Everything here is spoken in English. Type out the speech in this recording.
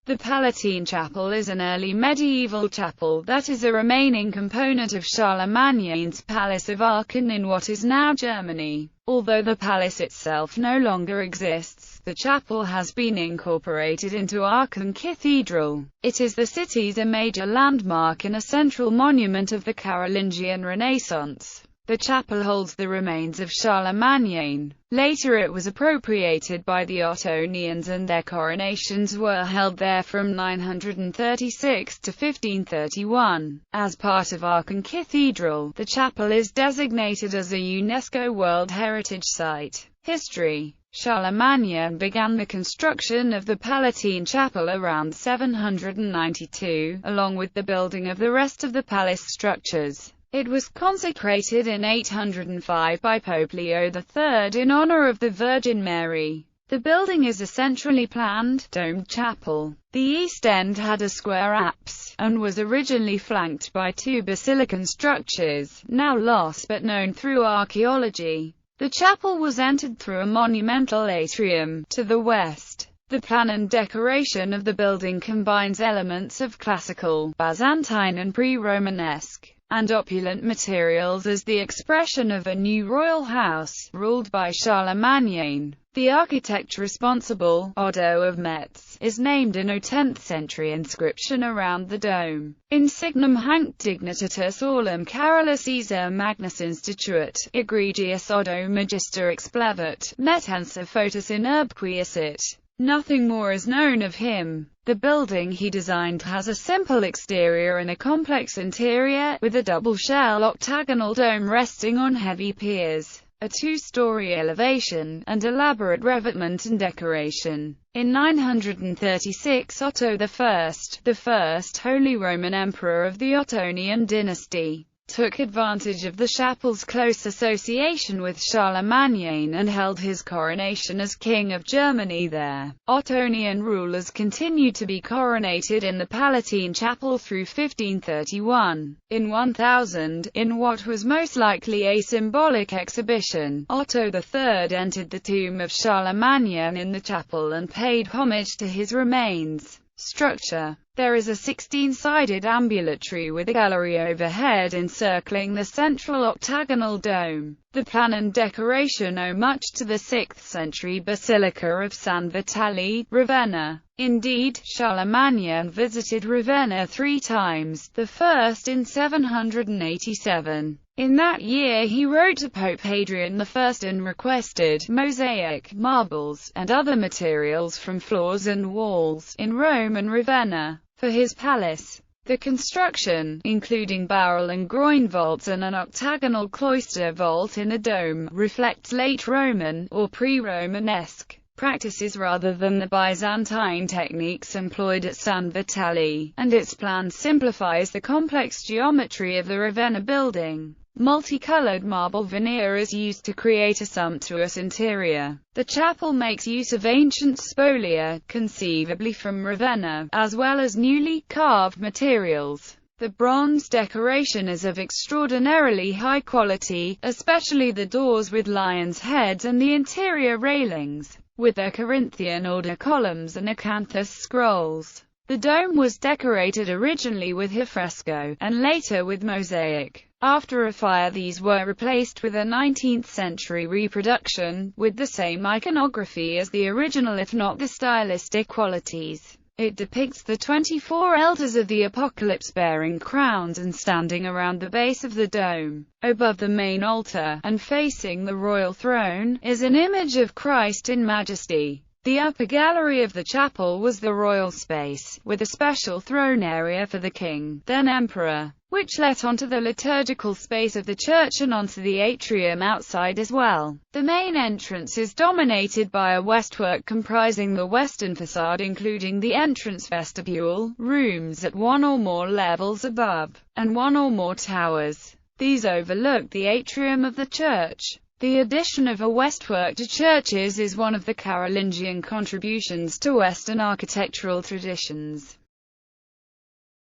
The Palatine Chapel is an early medieval chapel that is a remaining component of Charlemagne's Palace of Aachen in what is now Germany. Although the palace itself no longer exists, the chapel has been incorporated into Aachen Cathedral. It is the city's a major landmark and a central monument of the Carolingian Renaissance. The chapel holds the remains of Charlemagne. Later it was appropriated by the Ottonians and their coronations were held there from 936 to 1531. As part of Aachen Cathedral, the chapel is designated as a UNESCO World Heritage Site. History. Charlemagne began the construction of the Palatine Chapel around 792, along with the building of the rest of the palace structures. It was consecrated in 805 by Pope Leo III in honor of the Virgin Mary. The building is a centrally planned, domed chapel. The east end had a square apse, and was originally flanked by two basilican structures, now lost but known through archaeology. The chapel was entered through a monumental atrium to the west. The plan and decoration of the building combines elements of classical, Byzantine and pre-Romanesque, and opulent materials as the expression of a new royal house, ruled by Charlemagne. The architect responsible, Otto of Metz, is named in a 10th-century inscription around the dome. In signum hanc dignitatis olim Carolus Caesar Magnus instituit, egregius Otto magister explevat, metensa foetus in urbe quiescit. Nothing more is known of him. The building he designed has a simple exterior and a complex interior, with a double-shell octagonal dome resting on heavy piers, a two-story elevation, and elaborate revetment and decoration. In 936 Otto I, the first Holy Roman Emperor of the Ottonian dynasty, took advantage of the chapel's close association with Charlemagne and held his coronation as King of Germany there. Ottonian rulers continued to be coronated in the Palatine Chapel through 1531. In 1000, in what was most likely a symbolic exhibition, Otto III entered the tomb of Charlemagne in the chapel and paid homage to his remains. Structure. There is a 16-sided ambulatory with a gallery overhead encircling the central octagonal dome. The plan and decoration owe much to the 6th-century Basilica of San Vitale, Ravenna. Indeed, Charlemagne visited Ravenna 3 times, the first in 787. In that year he wrote to Pope Hadrian I and requested mosaic, marbles, and other materials from floors and walls, in Rome and Ravenna, for his palace. The construction, including barrel and groin vaults and an octagonal cloister vault in the dome, reflects late Roman, or pre-Romanesque, practices rather than the Byzantine techniques employed at San Vitale, and its plan simplifies the complex geometry of the Ravenna building. Multicolored marble veneer is used to create a sumptuous interior. The chapel makes use of ancient spolia, conceivably from Ravenna, as well as newly carved materials. The bronze decoration is of extraordinarily high quality, especially the doors with lions' heads and the interior railings, with their Corinthian order columns and acanthus scrolls. The dome was decorated originally with fresco, and later with mosaic. After a fire these were replaced with a 19th-century reproduction, with the same iconography as the original if not the stylistic qualities. It depicts the 24 elders of the Apocalypse bearing crowns and standing around the base of the dome. Above the main altar, and facing the royal throne, is an image of Christ in majesty. The upper gallery of the chapel was the royal space, with a special throne area for the king, then emperor, which let onto the liturgical space of the church and onto the atrium outside as well. The main entrance is dominated by a westwork comprising the western facade including the entrance vestibule, rooms at one or more levels above, and one or more towers. These overlook the atrium of the church. The addition of a westwork to churches is one of the Carolingian contributions to Western architectural traditions.